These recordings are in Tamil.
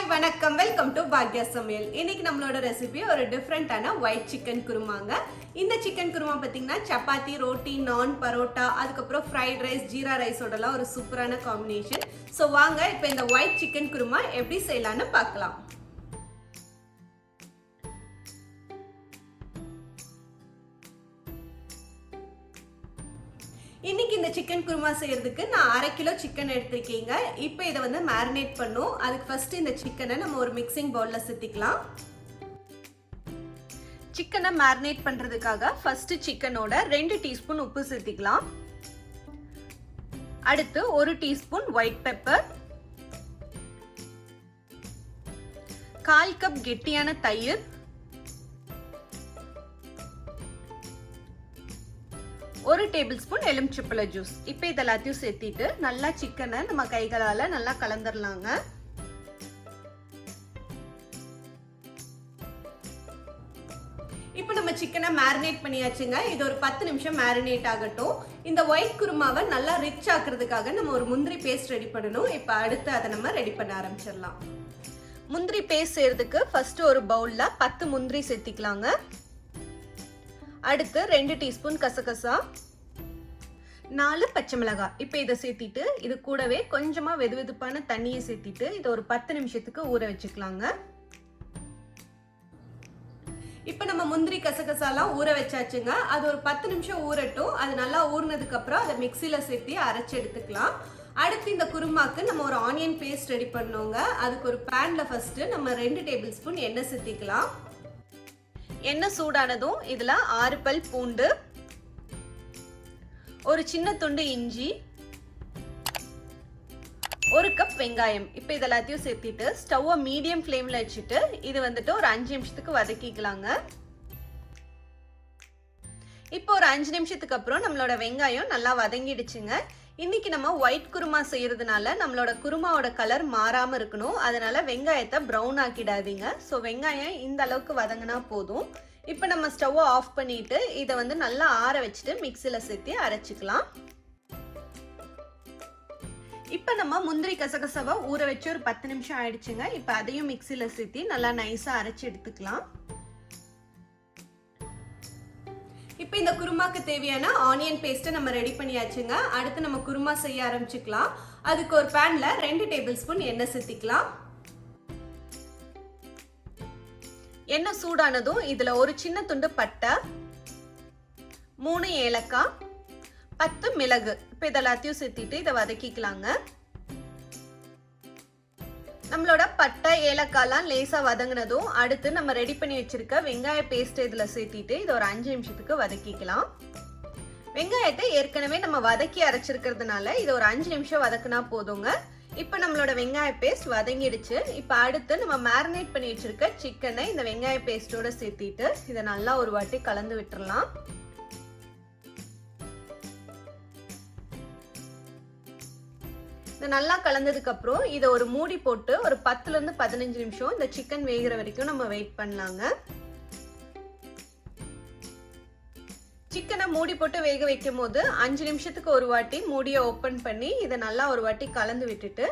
ஹாய் வணக்கம், வெல்கம் டு பாக்யா சமையல். இன்னைக்கு நம்மளோட ரெசிபி ஒரு டிஃப்ரெண்டான ஒயிட் சிக்கன் குருமாங்க. இந்த சிக்கன் குருமா பார்த்தீங்கன்னா சப்பாத்தி, ரோட்டி, நான், பரோட்டா, அதுக்கப்புறம் ஃப்ரைட் ரைஸ், ஜீரா ரைஸோடலாம் ஒரு சூப்பரான காம்பினேஷன். ஸோ வாங்க இப்போ இந்த ஒயிட் சிக்கன் குருமா எப்படி செய்யலான்னு பார்க்கலாம். இன்னைக்கு இந்த சிக்கன் குருமா செய்யறதுக்கு நான் 1/2 கிலோ சிக்கன் எடுத்திருக்கீங்க. இப்போ இதை வந்து மேரினேட் பண்ணும். அதுக்கு ஃபர்ஸ்ட் இந்த சிக்கனை நம்ம ஒரு மிக்சிங் பவுல்ல சேர்த்திக்கலாம். சிக்கனை மேரினேட் பண்றதுக்காக ஃபர்ஸ்ட் சிக்கனோட 2 டீஸ்பூன் உப்பு சேர்த்திக்கலாம். அடுத்து 1 டீஸ்பூன் ஒயிட் பெப்பர், 1/4 கப் கெட்டியான தயிர், 1 டேபிள் ஸ்பூன் எலுமிச்சப்பழ ஜூஸ். இப்போ இதெல்லாத்தையும் சேர்த்திட்டு நல்லா சிக்கனை நம்ம கைகளால நல்லா கலந்துடலாங்க. இப்போ நம்ம சிக்கனை மேரினேட் பண்ணியாச்சுங்க. இது ஒரு 10 நிமிஷம் மேரினேட் ஆகட்டும். இந்த ஒயிட் குருமாவை நல்லா ரிச் ஆக்குறதுக்காக நம்ம ஒரு முந்திரி பேஸ்ட் ரெடி பண்ணணும். இப்போ அடுத்து அதை நம்ம ரெடி பண்ண ஆரம்பிச்சிடலாம். முந்திரி பேஸ்ட் செய்யறதுக்கு ஃபர்ஸ்ட் ஒரு பவுல்ல 10 முந்திரி சேர்த்திக்கலாங்க. அடுத்து 2 டீஸ்பூன் கசகசா, 4 பச்சை மிளகாய். இப்போ இதை சேர்த்திட்டு இது கூடவே கொஞ்சமா வெதுவெதுப்பான தண்ணியை சேர்த்திட்டு இதை ஒரு 10 நிமிஷத்துக்கு ஊற வச்சுக்கலாங்க. இப்போ நம்ம முந்திரி கசகசாலாம் ஊற வச்சாச்சுங்க. அது ஒரு 10 நிமிஷம் ஊறட்டும். அது நல்லா ஊறினதுக்கு அப்புறம் அதை மிக்சியில சேர்த்து அரைச்சு எடுத்துக்கலாம். அடுத்து இந்த குருமாக்கு நம்ம ஒரு ஆனியன் பேஸ்ட் ரெடி பண்ணோங்க. அதுக்கு ஒரு பேன்ல ஃபர்ஸ்ட் நம்ம 2 டேபிள் ஸ்பூன் எண்ணெய் சேர்த்திக்கலாம். எண்ணெய் சூடானதும் இதுல 6 பல் பூண்டு, ஒரு சின்ன துண்டு இஞ்சி, 1 கப் வெங்காயம். இப்போ இதெல்லாத்தையும் சேர்த்திட்டு ஸ்டவ்வை மீடியம் ஃப்ளேம்ல வச்சுட்டு இது வந்துட்டு ஒரு 5 நிமிஷத்துக்கு வதக்கிக்கலாங்க. இப்போ ஒரு 5 நிமிஷத்துக்கு அப்புறம் நம்மளோட வெங்காயம் நல்லா வதங்கிடுச்சுங்க. இன்னைக்கு நம்ம ஒயிட் குருமா செய்யறதுனால நம்மளோட குருமாவோட கலர் மாறாம இருக்கணும். அதனால வெங்காயத்தை ப்ரௌன் ஆக்கிடாதீங்க. ஸோ வெங்காயம் இந்த அளவுக்கு வதங்கினா போதும். இப்போ நம்ம ஸ்டவ்வை ஆஃப் பண்ணிட்டு இதை வந்து நல்லா ஆற வச்சுட்டு மிக்சியில சேர்த்து அரைச்சிக்கலாம். இப்போ நம்ம முந்திரி கசகசாவை ஊற வச்சு ஒரு 10 நிமிஷம் ஆயிடுச்சுங்க. இப்போ அதையும் மிக்சியில சேர்த்து நல்லா நைஸா அரைச்சு எடுத்துக்கலாம். இப்போ இந்த குருமாக்கு தேவையான ஆனியன் பேஸ்ட்டை நம்ம ரெடி பண்ணியாச்சுங்க. அடுத்து நம்ம குருமா செய்ய ஆரம்பிச்சுக்கலாம். அதுக்கு ஒரு பேன்ல 2 டேபிள் ஸ்பூன் எண்ணெய் சேர்த்திக்கலாம். எண்ணெய் சூடானதும் இதுல ஒரு சின்ன துண்டு பட்டை, 3 ஏலக்காய், 10 மிளகு. இப்போ இதெல்லாத்தையும் சேர்த்திட்டு இதை வதக்கிக்கலாங்க. நம்மளோட பட்டை ஏலக்காய்லாம் லேசா வதங்கினதும் அடுத்து நம்ம ரெடி பண்ணி வச்சிருக்க வெங்காய பேஸ்ட் இதுல சேர்த்திட்டு இதை ஒரு 5 நிமிஷத்துக்கு வதக்கிக்கலாம். வெங்காயத்தை ஏற்கனவே நம்ம வதக்கி அரைச்சிருக்கிறதுனால இதை ஒரு 5 நிமிஷம் வதக்குனா போதுங்க. இப்போ நம்மளோட வெங்காய பேஸ்ட் வதங்கிடுச்சு. இப்போ அடுத்து நம்ம மேரினேட் பண்ணி வச்சிருக்க சிக்கனை இந்த வெங்காய பேஸ்டோட சேர்த்திட்டு இதை நல்லா ஒரு வாட்டி கலந்து விட்டுறலாம். நல்லா கலந்ததுக்கு அப்புறம் இதை ஒரு மூடி போட்டு ஒரு 10ல இருந்து 15 நிமிஷம் இந்த சிக்கன் வேகிற வரைக்கும் நம்ம வெயிட் பண்ணலாங்க. சிக்கனை மூடி போட்டு வேக வைக்கும் போது 5 நிமிஷத்துக்கு ஒரு வாட்டி மூடியை ஓபன் பண்ணி இதை நல்லா ஒரு வாட்டி கலந்து விட்டுட்டு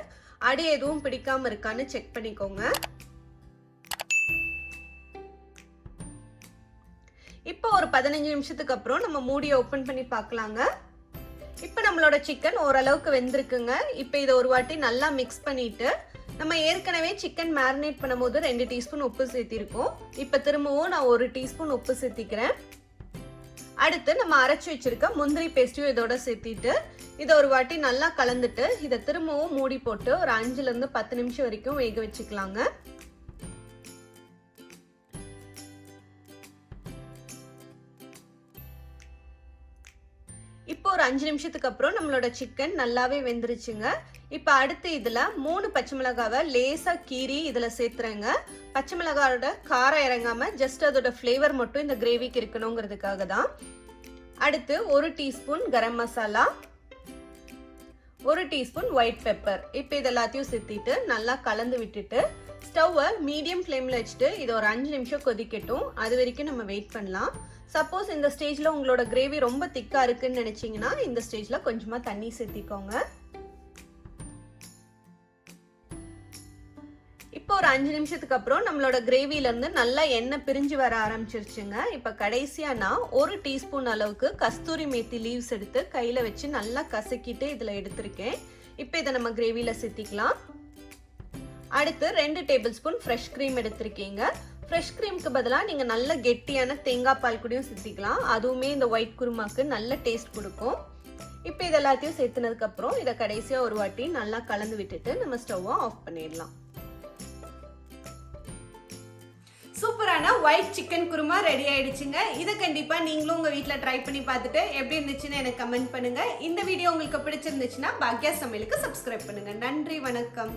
அடி எதுவும் பிடிக்காம இருக்கான்னு செக் பண்ணிக்கோங்க. இப்போ ஒரு 15 நிமிஷத்துக்கு அப்புறம் நம்ம மூடியை ஓபன் பண்ணி பார்க்கலாங்க. இப்போ நம்மளோட சிக்கன் ஓரளவுக்கு வெந்திருக்குங்க. இப்போ இதை ஒரு வாட்டி நல்லா மிக்ஸ் பண்ணிட்டு நம்ம ஏற்கனவே சிக்கன் மேரினேட் பண்ணும்போது 2 டீஸ்பூன் உப்பு சேர்த்திருக்கோம். இப்போ திரும்பவும் நான் 1 டீஸ்பூன் உப்பு சேர்த்திக்கிறேன். அடுத்து நம்ம அரைச்சி வச்சிருக்க முந்திரி பேஸ்ட்டையும் இதோட சேர்த்திட்டு இதை ஒரு வாட்டி நல்லா கலந்துட்டு இதை திரும்பவும் மூடி போட்டு ஒரு 5ல இருந்து 10 நிமிஷம் வரைக்கும் வேக வச்சுக்கலாங்க. இப்போ ஒரு 5 நிமிஷத்துக்கு அப்புறம் நம்மளோட சிக்கன் நல்லாவே வெந்துருச்சுங்க. இப்போ அடுத்து இதுல 3 பச்சை மிளகாவை லேசா கீறி இதுல சேர்த்துறேங்க. பச்சை மிளகாயோட காரம் இறங்காம ஜஸ்ட் அதோட ஃப்ளேவர் மட்டும் இந்த கிரேவிக்கு இருக்கணுங்கிறதுக்காக தான். அடுத்து 1 teaspoon garam masala, 1 teaspoon white pepper. இப்போ இதெல்லாத்தையும் சேர்த்திட்டு நல்லா கலந்து விட்டுட்டு ஸ்டவ்வை மீடியம் ஃப்ளேம்ல வச்சுட்டு இதை ஒரு 5 நிமிஷம் கொதிக்கட்டும். அது வரைக்கும் நம்ம வெயிட் பண்ணலாம். சப்போஸ் இந்த ஸ்டேஜ்ல உங்களோட கிரேவி ரொம்ப திக்கா இருக்குன்னு நினைச்சீங்கன்னா இந்த ஸ்டேஜ்ல கொஞ்சமா தண்ணி சேர்த்திக்கோங்க. இப்போ இப்போ ஒரு 5 நிமிஷத்துக்கு அப்புறம் நம்மளோட கிரேவில இருந்து நல்லா எண்ணெய் பிரிஞ்சு வர ஆரம்பிச்சிருச்சுங்க. இப்போ கடைசியா நான் 1 டீஸ்பூன் அளவுக்கு கஸ்தூரி மேத்தி லீவ்ஸ் எடுத்து கையில வச்சு நல்லா கசக்கிட்டு இதுல எடுத்திருக்கேன். இப்போ இதை நம்ம கிரேவில சேர்த்திக்கலாம். அடுத்து 2 டேபிள் ஸ்பூன் ஃப்ரெஷ் க்ரீம் எடுத்திருக்கீங்க. ஃப்ரெஷ் க்ரீமுக்கு பதிலாக நீங்கள் நல்ல கெட்டியான தேங்காய் பால் கூடயும் சேர்த்திக்கலாம். அதுவுமே இந்த ஒயிட் குருமாக்கு நல்ல டேஸ்ட் கொடுக்கும். இப்போ இது எல்லாத்தையும் சேர்த்துனதுக்கப்புறம் இதை கடைசியாக ஒரு வாட்டி நல்லா கலந்து விட்டுட்டு நம்ம ஸ்டவ்வை ஆஃப் பண்ணிடலாம். சூப்பரான ஒயிட் சிக்கன் குருமா ரெடி ஆயிடுச்சுங்க. இதை கண்டிப்பா நீங்களும் உங்க வீட்ல ட்ரை பண்ணி பார்த்துட்டு எப்படி இருந்துச்சுன்னு எனக்கு கமெண்ட் பண்ணுங்க. இந்த வீடியோ உங்களுக்கு பிடிச்சிருந்துச்சுன்னா பாக்யா சமையலுக்கு சப்ஸ்கிரைப் பண்ணுங்க. நன்றி, வணக்கம்.